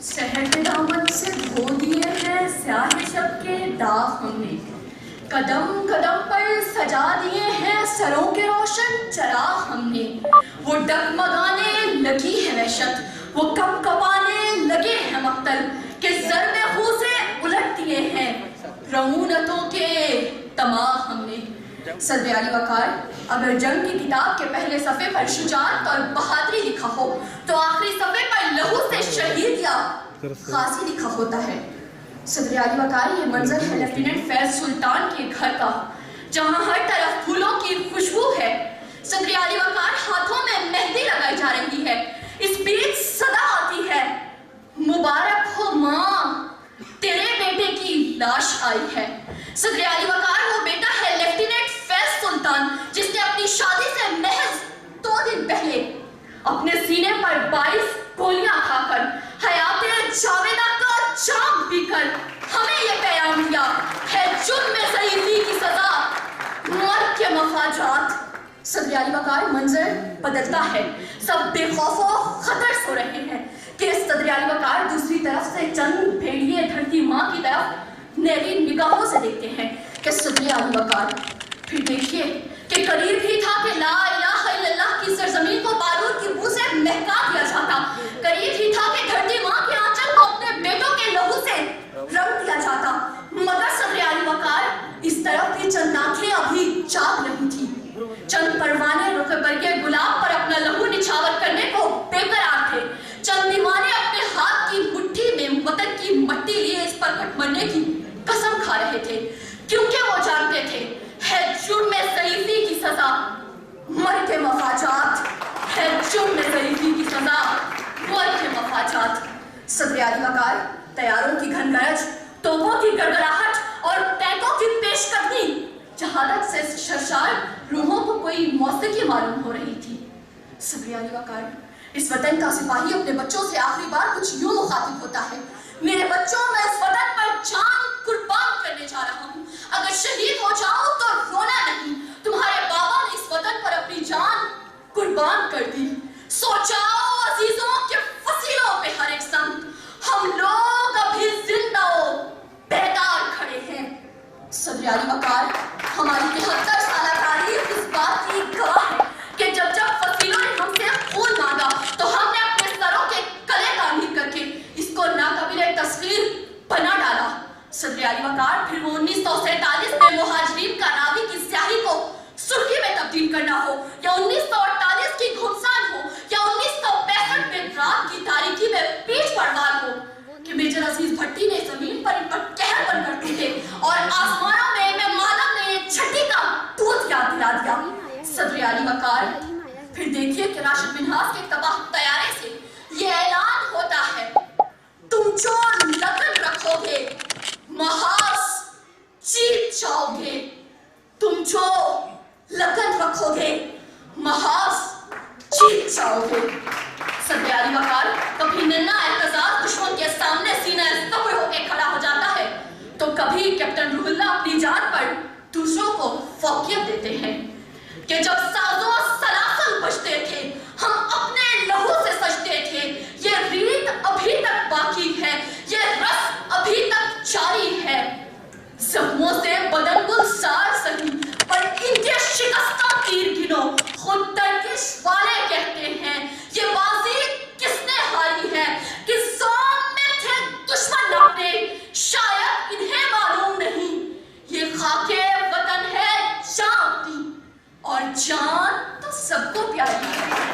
शहर के दामन से धो दिए हैं स्याह शब के दाग हमने, कदम कदम पर सजा दिए हैं सरों के रोशन चराग हमने। वो डगमगाने लगी है वहशत, वो कपकपाने लगे हैं मक्तल, कि ज़र्बे खू से उलट दिए हैं रऊनतों के तमाग हमने। सदर अली वकार, अगर जंग की किताब के पहले सफ़े पर शुजाअत और बहादुरी लिखा हो तो आखिरी सफ़े पर लहू से शहीद या गाजी लिखा होता है। सदर अली वकार, ये मंजर है लेफ्टिनेंट फैज सुल्तान के घर का, जहाँ हर तरफ फूलों की खुशबू है। सदर अली वकार, हाथों में मेहंदी लगाई जा रही है, इस बीच सदा आती है, मुबारक हो माँ, तेरे बेटे की लाश आई है। सदर अली वकार, वो बेटा है लेफ्टिनेंट फैज सुल्तान, जिसने अपनी शादी से महज 2 दिन पहले अपने सीने पर 22 गोलियां खाकर हयाते जावेदा का जाम पीकर हमें ये पैगाम दिया है, जुर्म में ज़ईफ़ी की सजा, मौत के मफाजात। सदर अली वकार, मंजर बदलता है, सब बेखौफो खतर सो रहे हैं कि सदर अली वकार दूसरी तरफ से चंद भेड़िए धरती माँ की तरफ नेरी निगाहों से देखते हैं कि सदर अली वकार, फिर देखिए कि करीब ही था कि ला इलाहा इल्लल्लाह की सरजमीन को बारूद की बू से महका दिया जाता, करीब ही था कि धरती माँ के आंचल को अपने बेटों के लहू से रंग दिया जाता, मगर सदर अली वकार, इस तरफ की चंद आंखें अभी जाग रही थी, चंद परवाने रुख बरगे गुलाब पर अपना लहू निछावर करने को बेकरार थे, चंद दीवाने अपने हाथ की मुट्ठी में वतन की मट्टी लिए इस पर कट मरने की कसम खा रहे थे, क्योंकि वो जानते थे है जुर्म में ज़ईफ़ी की सजा, मर के मफाजात, है जुर्म में ज़ईफ़ी की सजा, मर के मफाजात। सदर अली वकार, तैयारों की घनगरज, तोपों की गड़गड़ाहट और टैंकों की पेशकदमी, जहालत से शर्शार रूहों को कोई मौसीकी मालूम हो रही थी। सदर अली वकार, इस वतन का सिपाही अपने बच्चों से आखिरी बार कुछ यूं मुखातिब होता है, मेरे बच्चों, मैं इस वतन पर जान कुर्बान करने जा रहा हूँ, अगर शहीद हो जाऊं तो रोना नहीं, तुम्हारे बाबा ने इस वतन पर अपनी जान कुर्बान कर दी। सो जाओ अजीजों के फसीलों पे हर एक संग, हम लोग अभी जिंदा बेदार खड़े हैं। सदर अली वकार, हमारी 73 साल तारीख इस बात की गवाह है कि जब जब फसीलों ने हमसे खून मांगा तो हमने अपने सरों के कले तामीर करके इसको नाकाबिले तस्वीर बना डाला। सदर अली वकार, फिर वो 1947 में मुहाजिरीन का रावी की स्याही को सुर्खी में तब्दील करना हो, या 1948 की घुमसान हो, या 1965 में रात की तारीकी में पीठ परवार हो, कि मेजर अजीज भट्टी ने जमीन पर इन पर कहर बनकर टूटे और आसमानों में मालम ने छठी का दूध याद दिला दिया। सदर अली वकार, फिर देखिए कि राशिद मिन्हास के तबाह तैयारे से ये ऐलान होता है, तुम जो लगन रखोगे महास जीत जाओगे, तुम जो लगन रखोगे महास जीत जाओगे। सदर अली वकार, कभी नन्ना एहतजाज दुश्मन के सामने सीना सब्र होकर खड़ा हो जाता है, तो कभी कैप्टन रूहुल्ला अपनी जान पर दूसरों को फौकियत देते हैं, कि जब साजो सलासल बजते थे हम अपने लहू से सजते थे, ये रीत अभी तक बाकी है, ये रस्म अभी तक जारी है, जख्मों से बदन गुलजार सही पर इनके शिकस्ता तीर गिनो, खुद तर्किश वाले कहते हैं ये बाजी किसने हारी है, कि ज़ोन में थे दुश्मन अपने, शायद इन्हें मालूम नहीं, ये खाके वतन है जान की, और जान तो सबको प्यारी है।